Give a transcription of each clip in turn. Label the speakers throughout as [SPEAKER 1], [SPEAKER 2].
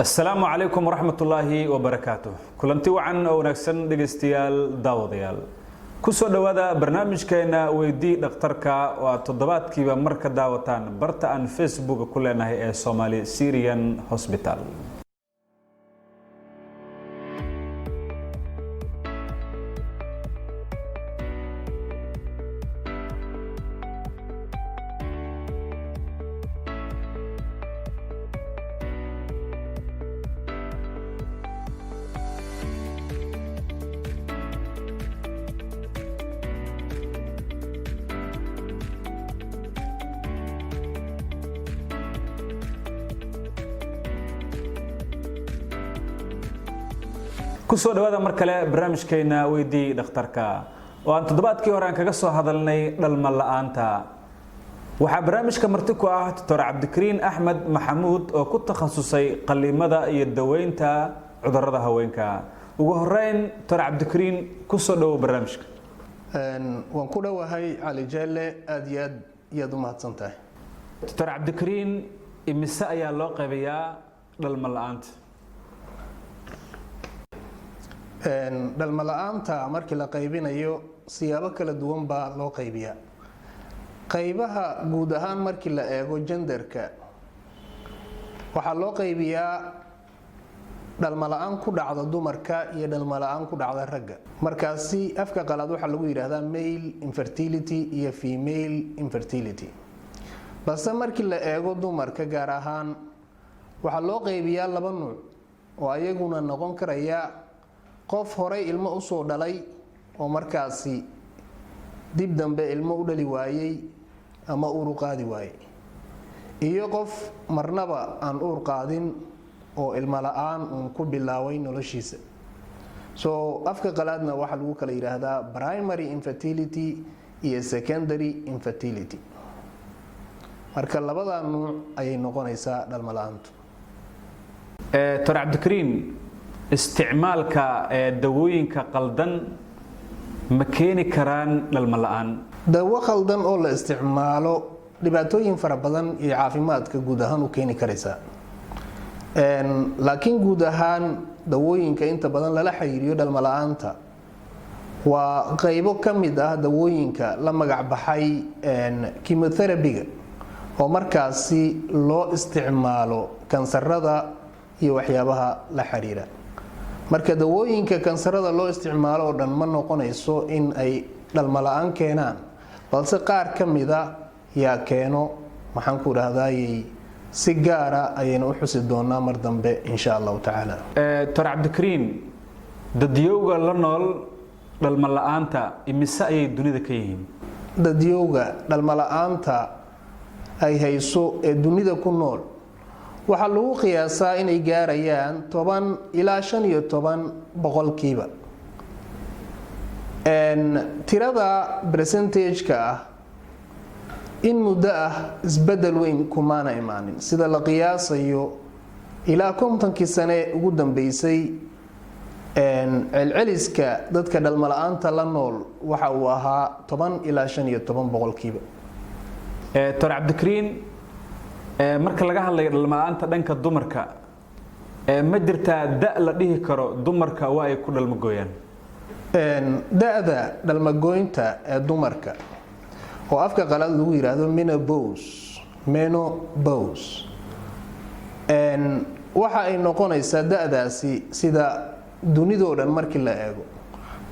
[SPEAKER 1] السلام عليكم ورحمة الله وبركاته. كلنتي وعن أو نكسن دقستيال داوديال. كسر دوادا برنامج كنا ويدي دكتورك وتضبط كيف مركز داوتان برتا عن فيسبوك كلنا هي سومالي سيريان هوسبيتال. kusoo dhawaada mar kale barnaamijkeena weydii dhakhtarka oo aan toddobaadkii hore aan kaga soo hadalnay dhalmo la'aanta waxa barnaamijka marti ku ah Dr. Cabdikariin Axmed Maxamuud oo ku takhasusay qaliimada iyo daweynta cudurrada haweenka ugu horeyn Dr. Cabdikariin kusoo dhawo barnaamijka
[SPEAKER 2] waan ku dhawahay Ali Jalle aad iyo aad u mahadsantahay
[SPEAKER 1] Dr. Cabdikariin imise ayaa loo qaybiyaa dhalmo la'aanta
[SPEAKER 2] dhalmo la'aanta markii la qaybinayo siyaabo kala duwan baa loo qaybiyaa qaybaha guud ahaan markii la eego genderka waxaa loo qaybiyaa dhalmo la'aan ku dhacda dumarka iyo dhalmo la'aan ku dhacda ragga markaasi afka qalaad waxaa lagu yiraahdaa male infertility iyo female infertility balse markii la eego dumarka gaar ahaan waxaa loo qaybiyaa laba nuuc oo ayaguna noqon karaya qof horay ilmo u soo dhalay oo markaasi dib dambe ilmo u dhali waayay ama uur qaadi waayay iyo qof marnaba aan uur qaadin oo ilmo la'aan uu ku bilaaway noloshiisa so afka qalaadna waxa lagu kala yiraahdaa primary infertility iyo secondary infertility marka labada nuuc ayay noqonaysaa dhalmo la'aantu
[SPEAKER 1] Dr. Cabdikariin isticmaalka dawooyinka qaldan ma keeni karaan dhalmo la'aan
[SPEAKER 2] dawo qaldan oo la isticmaalo dhibaatooyin fara badan iyo caafimaadka guud ahaan u keeni karaysa laakiin guud ahaan dawooyinka inta badan lala xiriiriyo dhalmo la'aanta waa qaybo ka mid ah dawooyinka la magac baxay chemotherapy oo markaasi loo isticmaalo kansarada iyo waxyaabaha la xiriira marka dawooyinka kansarada loo isticmaalo oo dhan ma noqonayso in ay dhalmo la'aan keenaan balse qaar ka mida yaa keeno maxaan ku raahdaayay si gaara ayayna u xusi doonaa mar dambe insha Allah taala
[SPEAKER 1] Dr. Cabdikariin dadyowga la nool dhalmo la'aanta imise ayay dunida ka yihiin
[SPEAKER 2] dadyowga dhalmo la'aanta ay hayso ee dunida ku nool waxaa lagu qiyaasaa inay gaarayaan 10 ilaa 15% tirada percentage-ka ah in muddo ah isbedel weyn kumaana imaanin sida la qiyaasayo ilaa 50 sane ugu dambeysay celceliska dadka dhalmo la'aanta la nool waxa uu ahaa 10 ilaa 15%.
[SPEAKER 1] Dr. Cabdikariin marka laga hadlayo dhalmo la'aanta dhanka dumarka ma jirtaa da' la dhihi karo dumarka waa ay ku dhalmo gooyaan
[SPEAKER 2] da'da dhalmo gooynta ee dumarka oo afka qalaad lagu yiraahdo menopause waxa ay noqonaysaa da'daasi sida dunidoo dhan markii la eego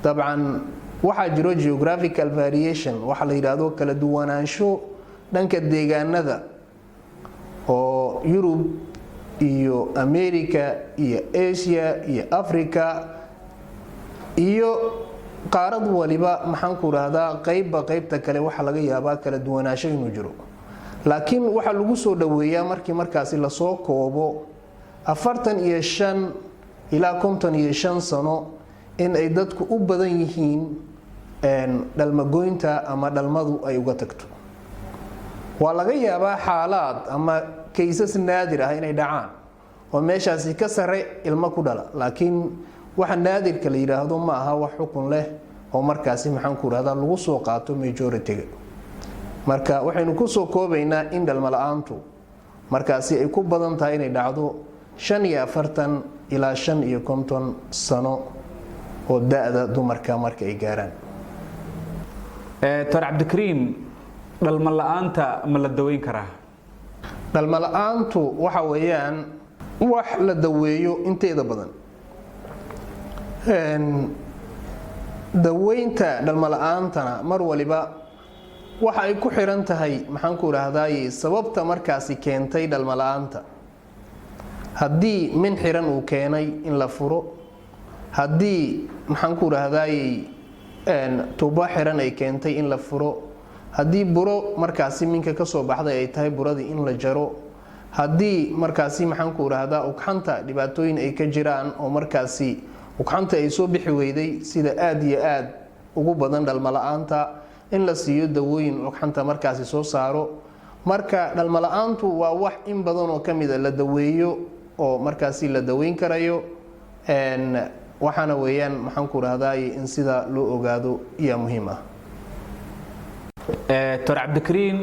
[SPEAKER 2] dabcan waxaa jiro geographical variation waxa la yiraahdo kala duwanaansho dhanka deegaanada oo Europe iyo America iyo Asia iyo Africa iyo qaarad waliba maxaan ku raahdaa qaybta kale waxa laga yaabaa kala duwanaansho inuu jiro laakiin waxa lagu soo dhaweeyaa markaasi la soo koobo 45 ilaa 55 sano in ay dadku u badan yihiin dhalmo goynta ama dhalmadu ay uga tagto waa laga yaabaa xaalad ama cases naadir ah inay dhacaan oo meeshaasi ka sare ilmo ku dhala laakiin waxa naadirka la yiraahdo ma aha wax xukun leh oo markaasi maxaan ku raahdaa lagu soo qaato majority-ga marka waxaynu ku soo koobaynaa in dhalmo la'aantu markaasi ay ku badan tahay inay dhacdo 45 ilaa 55 sano oo da'da dumarka marka ay gaaraan.
[SPEAKER 1] Dr. Cabdikariin, dhalmo la'aanta ma la daweyn karaa?
[SPEAKER 2] Dhalmo la'aantu waxa weeyaan wax la daweeyo inteeda badan. daweynta dhalmo la'aantana mar waliba waxa ay ku xiran tahay maxaan ku raahdaayay sababta markaasi keentay dhalmo la'aanta. haddii min xiran uu keenay in la furo, haddii maxaan ku raahdaayay tuubo xiran ay keentay in la furo, haddii buro markaasi minka ka soo baxday ay tahay buradii in la jaro, haddii markaasi maxaan ku raahdaa ugxanta dhibaatooyin ay ka jiraan oo markaasi ugxanta ay soo bixi weyday sida aad iyo aad ugu badan dhalmo la'aanta in la siiyo dawooyin ugxanta markaasi soo saaro. marka dhalmo la'aantu waa wax in badan oo kamid ah la daweeyo oo markaasi la daweyn karayo, waxaana weeyaan maxaan ku raahdaay in sida loo ogaado ayaa muhiim ah.
[SPEAKER 1] Dr. Cabdikariin,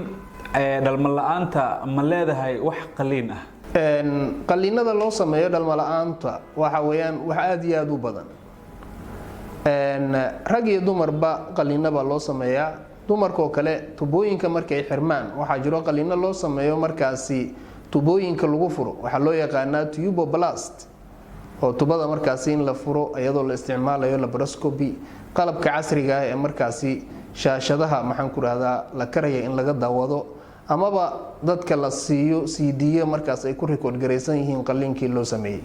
[SPEAKER 1] dhalmo la'aanta ma leedahay wax qaliin ah?
[SPEAKER 2] qaliinada loo sameeyo dhalmo la'aanta waxa weeyaan wax aad iyo aad u badan. rag iyo dumarba qaliinaba loo sameeyaa. dumarkoo kale tubooyinka markay xirmaan waxaa jiro qaliino loo sameeyo markaasi tubooyinka lagu furo, waxaa loo yaqaanaa tuboblast, oo tubada markaasi in la furo iyadoo la isticmaalayo laparoscopy, qalabka casriga ah ee markaasi shaashadaha maxaan ku raahdaa la karaya in laga daawado, amaba dadka la siiyo CD markaas ay ku record gareysan yihiin qaliinkii loo sameeyay.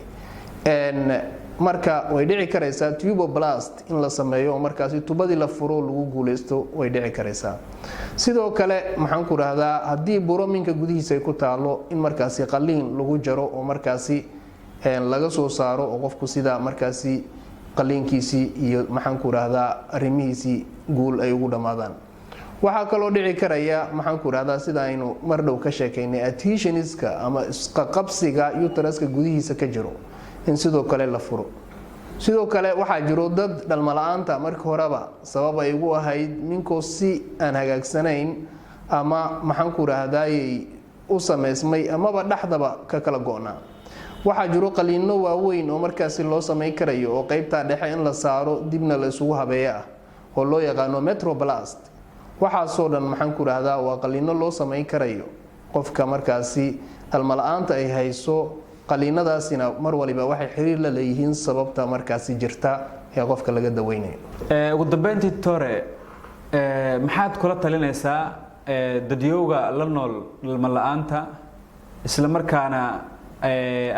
[SPEAKER 2] marka way dhici kareysaa tuboblast in la sameeyo oo markaasi tubadii la furo lagu guuleysto, way dhici kareysaa. sidoo kale maxaan ku raahdaa haddii buro minka gudihiisa ay ku taalo in markaasi qaliin lagu jaro oo markaasi laga soo saaro oo qofku sida markaasi qaliinkiisii iyo maxaan ku raahdaa arrimihiisii guul ay ugu dhamaadaan. waxaa kaloo dhici karaya maxaan ku raahdaa sida aynu mar dhow ka sheekaynay adhesionska ama isqaqabsiga uteruska gudihiisa ka jiro in sidoo kale la furo. sidoo kale waxaa jiro dad dhalmo la'aanta markii horeba sabab ay ugu ahayd ninkoo si aan hagaagsanayn ama maxaan ku raahdaayay u sameysmay amaba dhaxdaba ka kala go'naa. waxaa jiro qaliino waaweyn oo markaasi loo sameyn karayo oo qaybta dhexe in la saaro dibna la isugu habeeyo ah oo loo yaqaano metroblast. waxaasoo dhan maxaan ku raahdaa waa qaliino loo sameyn karayo qofka markaasi dhalmo la'aanta ay hayso. qaliinadaasina mar waliba waxay xiriir la leeyihiin sababta markaasi jirta ee qofka laga daweynayo.
[SPEAKER 1] ugu dambeyntii Tore, maxaad kula talinaysaa dadyowga la nool dhalmo la'aanta isla markaana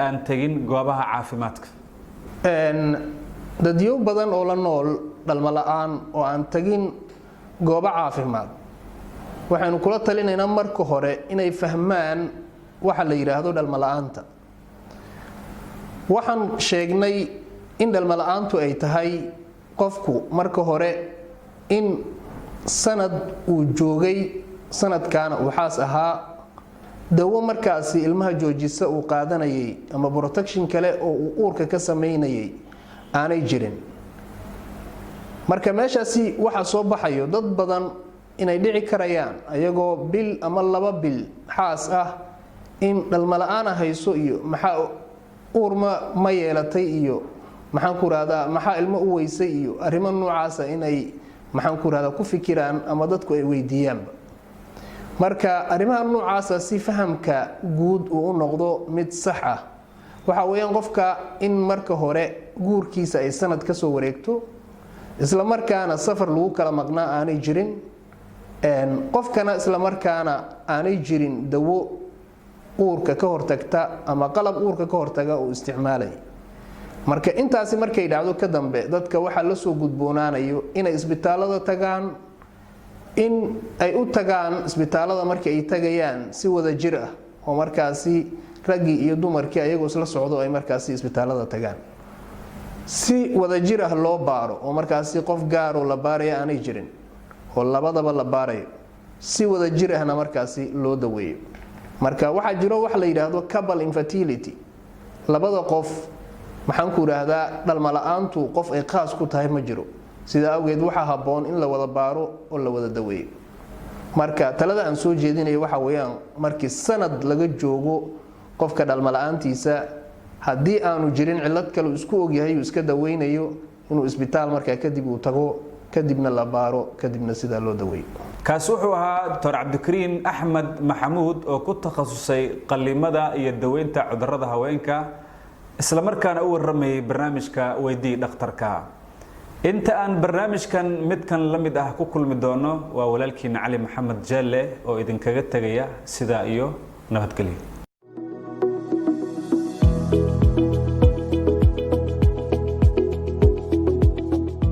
[SPEAKER 1] aan tagin goobaha caafimaadka?
[SPEAKER 2] dadyow badan oo la nool dhalmo la'aan oo aan tagin goobo caafimaad waxaanu kula talinaynaa marka hore inay fahmaan waxa la yiraahdo dhalmo la'aanta. waxaan sheegnay in dhalmo la'aantu ay tahay qofku marka hore in sanad uu joogay, sanadkaana uu xaas ahaa, dawo markaasi ilmaha joojisa uu qaadanayay ama protection kale oo uu uurka ka sameynayay aanay jirin. marka meeshaasi waxa soo baxayo dad badan inay dhici karayaan ayagoo bil ama 2 bil xaas ah in dhalmo la'aan hayso iyo maxaa uur ma yeelatay iyo maxaan ku raahdaa maxaa ilmo u weysay iyo arrimo noocaas ah inay maxaan ku raahdaa ku fikiraan ama dadku ay weydiiyaanba. marka arrimaha noocaas ah si fahamka guud uu noqdo mid sax ah waxa weeyaan qofka in marka hore guurkiisa ay sanad ka soo wareegto, isla markaana safar lagu kala maqnaa aanay jirin, qofkana isla markaana aanay jirin dawo uurka ka hortagta ama qalab uurka ka hortaga uu isticmaalay. marka intaasi markay dhacdo ka dambe dadka waxa la soo gudboonaanayo inay isbitaalada tagaan, in ay u tagaan isbitaalada markay ay tagayaan si wada jir ah oo markaasi ragii iyo dumarkii ayagoo isla socdo ay markaasi isbitaalada tagaan, si wada jir ah loo baaro oo markaasi qof gaar oo la baarayo aanay jirin oo labadaba la baarayo, si wada jir ahna markaasi loo daweeyo. marka waxaa jiro wax la yiraahdo couple infertility, labada qof maxaan ku raahdaa dhalmo la'aantu qof ay qaas ku tahay ma jiro, sida awgeed waxa haboon in la wada baaro oo la wada daweeyo. marka talada aan soo jeedinayo waxa weeyaan markii sanad laga joogo qofka dhalmo la'aantiisa haddii aanu jirin cillad kale uu isku ogyahay uu iska daweynayo inuu isbitaal markaa kadib uu tago kadibna la baaro kadibna sidaa loo daweeyo.
[SPEAKER 1] kaas wuxuu ahaa Dr. Cabdikariin Axmed Maxamuud oo ku takhasusay qalliimada iyo daweynta cudurrada haweenka isla markaana u warramay barnaamijka Weydii Dhakhtarka. inta aan barnaamijkan midkan la mid ah ku kulmi doono waa walaalkiina Cali Maxamed Jalle oo idinkaga tagaya sida iyo nabadgelyo.